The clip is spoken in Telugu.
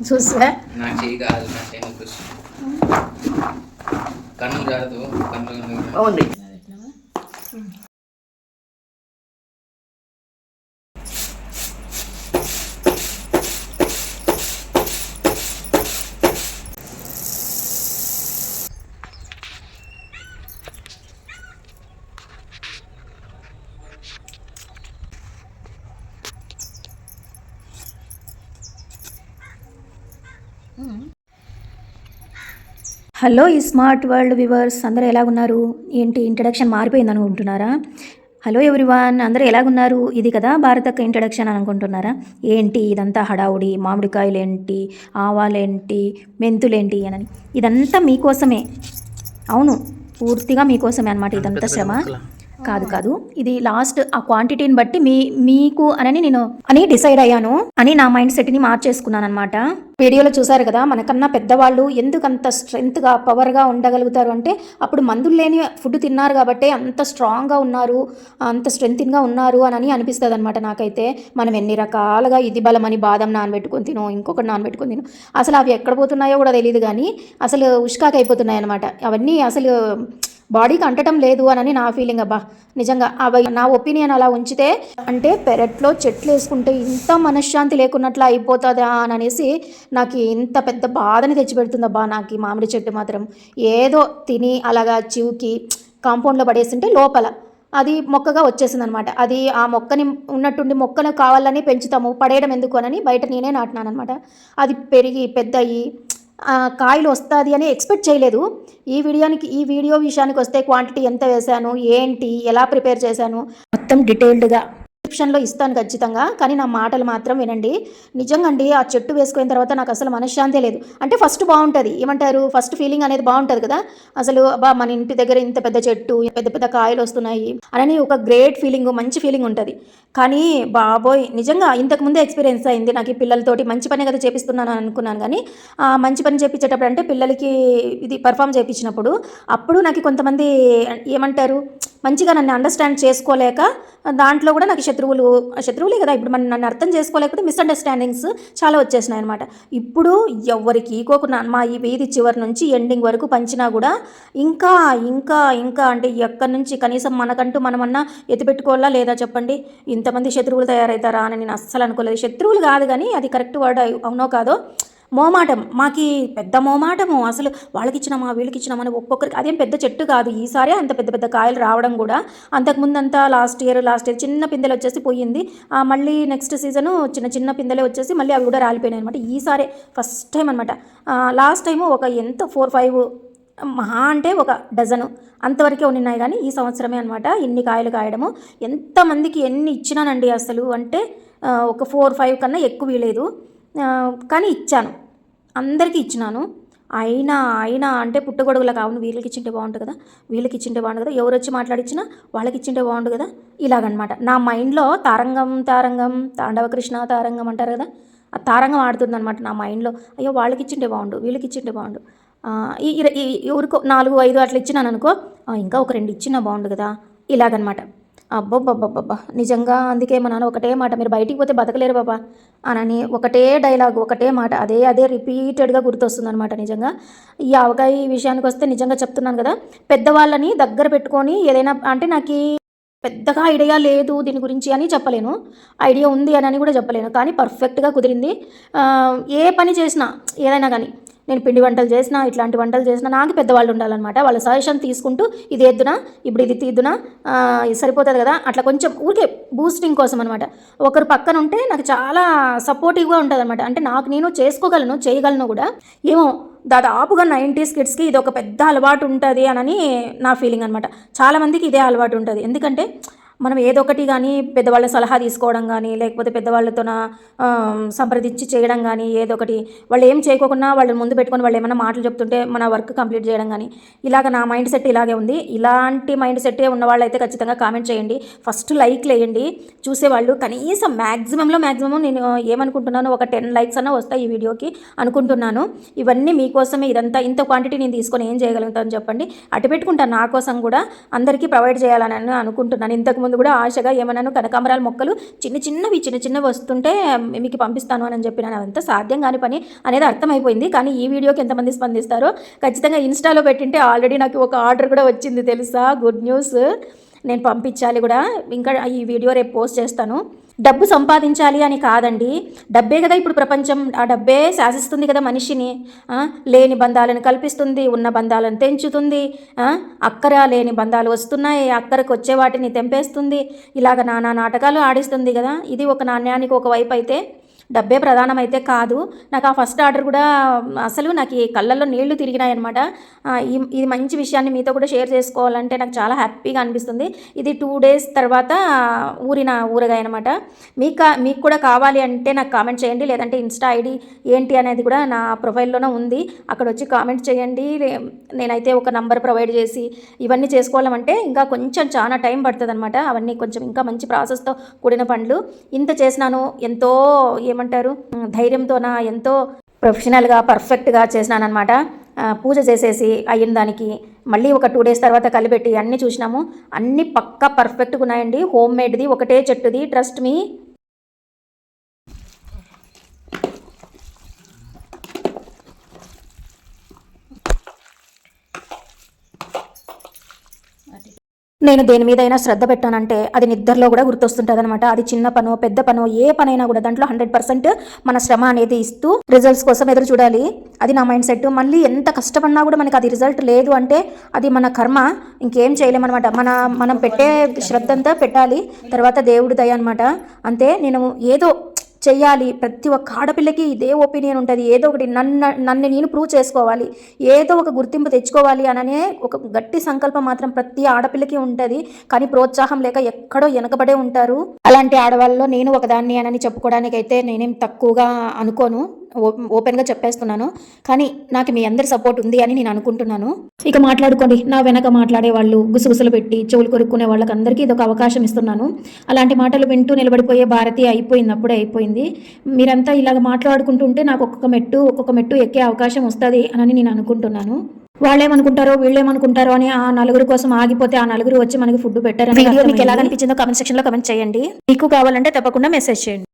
చూసా నా చెయ్యి కాదు నా చెయ్యి చూసి కన్ను జారదు కన్ను అవును. హలో ఈ స్మార్ట్ వరల్డ్ వ్యూవర్స్ అందరూ ఎలాగున్నారు? ఏంటి ఇంట్రడక్షన్ మారిపోయింది అనుకుంటున్నారా? హలో ఎవ్రీవన్, అందరూ ఎలాగున్నారు? ఇది కదా భారతక్క ఇంట్రడక్షన్ అని అనుకుంటున్నారా? ఏంటి ఇదంతా హడావుడి, మామిడికాయలు ఏంటి, ఆవాలేంటి, మెంతులేంటి అని ఇదంతా మీకోసమే. అవును, పూర్తిగా మీకోసమే అనమాట ఇదంతా శ్రమ. కాదు, ఇది లాస్ట్ ఆ క్వాంటిటీని బట్టి మీకు అని డిసైడ్ అయ్యాను అని నా మైండ్ సెట్ని మార్చేసుకున్నాను అనమాట. వీడియోలో చూసారు కదా, మనకన్నా పెద్దవాళ్ళు ఎందుకంత స్ట్రెంగ్త్గా పవర్గా ఉండగలుగుతారు అంటే అప్పుడు మందులు లేని ఫుడ్ తిన్నారు కాబట్టి అంత స్ట్రాంగ్గా ఉన్నారు, అంత స్ట్రెంగ్త్గా ఉన్నారు అని అనిపిస్తుంది అనమాట నాకైతే. మనం ఎన్ని రకాలుగా ఇది బలమని బాదం నానబెట్టుకొని తినో, ఇంకొకటి నానబెట్టుకొని తినో, అసలు అవి ఎక్కడ పోతున్నాయో కూడా తెలియదు, కానీ అసలు ఉష్కాకి అయిపోతున్నాయి అనమాట అవన్నీ. అసలు బాడీకి అంటటం లేదు అని నా ఫీలింగ్. అబ్బా నిజంగా అవి నా ఒపీనియన్ అలా ఉంచితే, అంటే పెరట్లో చెట్లు వేసుకుంటే ఇంత మనశ్శాంతి లేకున్నట్లు అయిపోతుందా అని అనేసి నాకు ఇంత పెద్ద బాధని తెచ్చిపెడుతుందబ్బా నాకు ఈ మామిడి చెట్టు మాత్రం. ఏదో తిని అలాగా చివుకి కాంపౌండ్లో పడేస్తుంటే లోపల అది మొక్కగా వచ్చేసింది అనమాట. అది ఆ మొక్కని ఉన్నట్టుండి మొక్కను కావాలని పెంచుతాము, పడేయడం ఎందుకు అని బయట నేనే నాటినాను అనమాట. అది పెరిగి పెద్దయి కాయలు వస్తుంది అని ఎక్స్పెక్ట్ చేయలేదు. ఈ వీడియో విషయానికి వస్తే క్వాంటిటీ ఎంత వేశాను, ఏంటి, ఎలా ప్రిపేర్ చేశాను మొత్తం డీటెయిల్డ్గా డిస్క్రిప్షన్లో ఇస్తాను ఖచ్చితంగా. కానీ నా మాటలు మాత్రం వినండి. నిజంగా అండి, ఆ చెట్టు వేసుకున్న తర్వాత నాకు అసలు మనశ్శాంతే లేదు. అంటే ఫస్ట్ బాగుంటుంది, ఏమంటారు, ఫస్ట్ ఫీలింగ్ అనేది బాగుంటుంది కదా. అసలు అబ్బా మన ఇంటి దగ్గర ఇంత పెద్ద చెట్టు, పెద్ద పెద్ద కాయలు వస్తున్నాయి అని ఒక గ్రేట్ ఫీలింగ్, మంచి ఫీలింగ్ ఉంటుంది. కానీ బాబోయ్ నిజంగా ఇంతకుముందే ఎక్స్పీరియన్స్ అయింది నాకు. ఈ పిల్లలతోటి మంచి పని కదా చేపిస్తున్నాను అనుకున్నాను, కానీ మంచి పని చేయించేటప్పుడు అంటే పిల్లలకి ఇది పర్ఫామ్ చేయించినప్పుడు అప్పుడు నాకు కొంతమంది ఏమంటారు మంచిగా నన్ను అండర్స్టాండ్ చేసుకోలేక, దాంట్లో కూడా నాకు శత్రువులే కదా ఇప్పుడు, నన్ను అర్థం చేసుకోలేకపోతే మిస్అండర్స్టాండింగ్స్ చాలా వచ్చేసినాయి అనమాట. ఇప్పుడు ఎవరికి ఈకోకుండా మా ఈ వీధి చివరి నుంచి ఎండింగ్ వరకు పంచినా కూడా ఇంకా ఇంకా ఇంకా అంటే ఎక్కడి నుంచి కనీసం మనకంటూ మనమన్నా ఎత్తిపెట్టుకోవాలా లేదా చెప్పండి. ఇంతమంది శత్రువులు తయారవుతారా అని నేను అస్సలు అనుకోలేదు. శత్రువులు కాదు, కానీ అది కరెక్ట్ వర్డ్ అవునో కాదో, మోమాటం, మాకి పెద్ద మోమాటము. అసలు వాళ్ళకి ఇచ్చినామా వీళ్ళకి ఇచ్చినామా అని ఒక్కొక్కరికి. అదేం పెద్ద చెట్టు కాదు, ఈసారి అంత పెద్ద పెద్ద కాయలు రావడం కూడా. అంతకుముందంతా లాస్ట్ ఇయర్ చిన్న పిందెలు వచ్చేసి పోయింది. మళ్ళీ నెక్స్ట్ సీజను చిన్న చిన్న పిందెలే వచ్చేసి మళ్ళీ అవి కూడా రాలిపోయినాయి అనమాట. ఈసారి ఫస్ట్ టైం అనమాట. లాస్ట్ టైము ఒక ఎంత 4-5 మహా అంటే ఒక డజను అంతవరకే ఉన్నాయి, కానీ ఈ సంవత్సరమే అనమాట ఇన్ని కాయలు కాయడము. ఎంతమందికి ఎన్ని ఇచ్చినానండి అసలు అంటే ఒక 4-5 కన్నా ఎక్కువ లేదు, కానీ ఇచ్చాను, అందరికీ ఇచ్చినాను. అయినా అంటే పుట్టగొడుగులా కావును, వీళ్ళకి ఇచ్చింటే బాగుంటుంది కదా, వీళ్ళకి ఇచ్చింటే బాగుంటుంది కదా, ఎవరు వచ్చి మాట్లాడించినా వాళ్ళకి ఇచ్చింటే బాగుంటుంది కదా, ఇలాగనమాట నా మైండ్లో. తారంగం తాండవకృష్ణ తారంగం అంటారు కదా, ఆ తారంగం ఆడుతుందనమాట నా మైండ్లో. అయ్యో వాళ్ళకి ఇచ్చింటే బాగుండు, వీళ్ళకి ఇచ్చింటే బాగుండు, ఎవరికో 4-5 అట్లా ఇచ్చినాను అనుకో, ఇంకా ఒక 2 ఇచ్చినా బాగుండు కదా, ఇలాగనమాట. అబ్బబ్బబ్బబ్బబ్బా నిజంగా. అందుకే మా నాన్న ఒకటే మాట, మీరు బయటికి పోతే బతకలేరు బాబా అని ఒకటే డైలాగ్, ఒకటే మాట, అదే రిపీటెడ్గా గుర్తొస్తుంది అనమాట. నిజంగా ఈ ఆవకాయ విషయానికి వస్తే నిజంగా చెప్తున్నాను కదా, పెద్దవాళ్ళని దగ్గర పెట్టుకొని ఏదైనా అంటే నాకు పెద్దగా ఐడియా లేదు దీని గురించి అని చెప్పలేను, ఐడియా ఉంది అని కూడా చెప్పలేను, కానీ పర్ఫెక్ట్గా కుదిరింది. ఏ పని చేసినా ఏదైనా కానీ, నేను పిండి వంటలు చేసినా ఇట్లాంటి వంటలు చేసినా నాకు పెద్దవాళ్ళు ఉండాలన్నమాట. వాళ్ళ సజెషన్ తీసుకుంటూ ఇది వేద్దునా, ఇప్పుడు ఇది తీద్దునా, సరిపోతుంది కదా, అట్లా కొంచెం ఊరికే బూస్టింగ్ కోసం అనమాట. ఒకరు పక్కన ఉంటే నాకు చాలా సపోర్టివ్గా ఉంటుంది అనమాట. అంటే నాకు నేను చేసుకోగలను, చేయగలను కూడా. ఏమో దాదాపుగా 90s కిడ్స్కి ఇది ఒక పెద్ద అలవాటు ఉంటుంది అని నా ఫీలింగ్ అనమాట. చాలామందికి ఇదే అలవాటు ఉంటుంది. ఎందుకంటే మనం ఏదో ఒకటి కానీ పెద్దవాళ్ళ సలహా తీసుకోవడం కానీ, లేకపోతే పెద్దవాళ్ళతో సంప్రదించి చేయడం కానీ, ఏదో ఒకటి వాళ్ళు ఏం చేయకోకుండా వాళ్ళని ముందు పెట్టుకొని వాళ్ళు ఏమైనా మాటలు చెప్తుంటే మన వర్క్ కంప్లీట్ చేయడం కానీ, ఇలాగ నా మైండ్ సెట్ ఇలాగే ఉంది. ఇలాంటి మైండ్ సెట్టే ఉన్న వాళ్ళు అయితే ఖచ్చితంగా కామెంట్ చేయండి, ఫస్ట్ లైక్లు వేయండి. చూసేవాళ్ళు కనీసం మ్యాక్సిమం నేను ఏమనుకుంటున్నాను, ఒక 10 లైక్స్ అన్నా వస్తాయి ఈ వీడియోకి అనుకుంటున్నాను. ఇవన్నీ మీకోసమే, ఇదంతా ఇంత క్వాంటిటీ నేను తీసుకొని ఏం చేయగలుగుతాను చెప్పండి. అటు పెట్టుకుంటాను, నా కోసం కూడా అందరికీ ప్రొవైడ్ చేయాలని అనుకుంటున్నాను. ఇంతకుముందు ముందు కూడా ఆశగా ఏమన్నాను, కనకాంబరాల మొక్కలు చిన్న చిన్నవి వస్తుంటే మీకు పంపిస్తాను అని చెప్పినాను. అదంతా సాధ్యం కాని పని అనేది అర్థమైపోయింది. కానీ ఈ వీడియోకి ఎంతమంది స్పందిస్తారో ఖచ్చితంగా ఇన్స్టాలో పెట్టింటే ఆల్రెడీ నాకు ఒక ఆర్డర్ కూడా వచ్చింది తెలుసా. గుడ్ న్యూస్, నేను పంపించాలి కూడా. ఇంకా ఈ వీడియో రేపు పోస్ట్ చేస్తాను. డబ్బు సంపాదించాలి అని కాదండి, డబ్బే కదా ఇప్పుడు ప్రపంచం. ఆ డబ్బే శాసిస్తుంది కదా మనిషిని. లేని బంధాలను కల్పిస్తుంది, ఉన్న బంధాలను తెంచుతుంది. అక్కర లేని బంధాలు వస్తున్నాయి, అక్కరకు వచ్చే వాటిని తెంపేస్తుంది. ఇలాగ నానా నాటకాలు ఆడిస్తుంది కదా. ఇది ఒక నాణ్యానికి ఒక వైపు అయితే డబ్బే ప్రధానమైతే కాదు. నాకు ఆ ఫస్ట్ ఆర్డర్ కూడా అసలు నాకు ఈ కళ్ళల్లో నీళ్లు తిరిగినాయి అనమాట. ఇది మంచి విషయాన్ని మీతో కూడా షేర్ చేసుకోవాలంటే నాకు చాలా హ్యాపీగా అనిపిస్తుంది. ఇది 2 days తర్వాత ఊరిన ఊరగాయ అనమాట. మీకు కూడా కావాలి అంటే నాకు కామెంట్ చేయండి, లేదంటే ఇన్స్టా ఐడి ఏంటి అనేది కూడా నా ప్రొఫైల్లోనే ఉంది, అక్కడ వచ్చి కామెంట్ చేయండి. నేనైతే ఒక నంబర్ ప్రొవైడ్ చేసి ఇవన్నీ చేసుకోవాలంటే ఇంకా కొంచెం చాలా టైం పడుతుంది అనమాట. అవన్నీ కొంచెం ఇంకా మంచి ప్రాసెస్తో కూడిన పనులు. ఇంత చేసినాను, ఎంతో ఏమంటారు ధైర్యంతోన ఎంతో ప్రొఫెషనల్గా పర్ఫెక్ట్గా చేసినాను అనమాట. పూజ చేసేసి అయిన దానికి మళ్ళీ ఒక 2 days తర్వాత కలిపెట్టి అన్నీ చూసినాము. అన్నీ పక్కా పర్ఫెక్ట్గా ఉన్నాయండి. హోమ్ మేడ్ది, ఒకటే చెట్టుది, ట్రస్ట్ మీ. నేను దేని మీదైనా శ్రద్ధ పెట్టానంటే అది నిద్రలో కూడా గుర్తొస్తుంటుంది అనమాట. అది చిన్న పనో పెద్ద పనో ఏ పనైనా కూడా దాంట్లో 100% మన శ్రమ అనేది ఇస్తూ రిజల్ట్స్ కోసం ఎదురు చూడాలి. అది నా మైండ్ సెట్. మళ్ళీ ఎంత కష్టపడినా కూడా మనకి అది రిజల్ట్ లేదు అంటే అది మన కర్మ, ఇంకేం చేయలేమన్నమాట. మనం పెట్టే శ్రద్ధ అంతా పెట్టాలి, తర్వాత దేవుడి దయ అనమాట. అంతే. నేను ఏదో చెయ్యాలి, ప్రతి ఒక్క ఆడపిల్లకి ఇదే ఒపీనియన్ ఉంటుంది. ఏదో ఒకటి నన్ను నేను ప్రూవ్ చేసుకోవాలి, ఏదో ఒక గుర్తింపు తెచ్చుకోవాలి అననే ఒక గట్టి సంకల్పం మాత్రం ప్రతి ఆడపిల్లకి ఉంటుంది. కానీ ప్రోత్సాహం లేక ఎక్కడో వెనకబడే ఉంటారు. అలాంటి ఆడవాళ్ళలో నేను ఒకదాన్ని అని చెప్పుకోవడానికైతే నేనేం తక్కువగా అనుకోను, ఓపెన్గా చెప్పేస్తున్నాను. కానీ నాకు మీ అందరి సపోర్ట్ ఉంది అని నేను అనుకుంటున్నాను. ఇక మాట్లాడుకోండి, నా వెనక మాట్లాడే వాళ్ళు, గుసగుసలు పెట్టి చెవులు కొరుక్కునే వాళ్ళకి అందరికీ ఇదొక అవకాశం ఇస్తున్నాను. అలాంటి మాటలు వింటూ నిలబడిపోయే భారతి అయిపోయింది, అప్పుడే అయిపోయింది. మీరంతా ఇలాగ మాట్లాడుకుంటుంటే నాకు ఒక్కొక్క మెట్టు ఎక్కే అవకాశం వస్తుంది అని నేను అనుకుంటున్నాను. వాళ్ళేమనుకుంటారో వీళ్ళేమనుకుంటారో అని ఆ నలుగురు కోసం ఆగిపోతే ఆ నలుగురు వచ్చి మనకి ఫుడ్ పెట్టారు. వీడియో మీకు ఎలా అనిపించిందో కామెంట్ సెక్షన్లో కామెంట్ చేయండి. మీకు కావాలంటే తప్పకుండా మెసేజ్ చేయండి.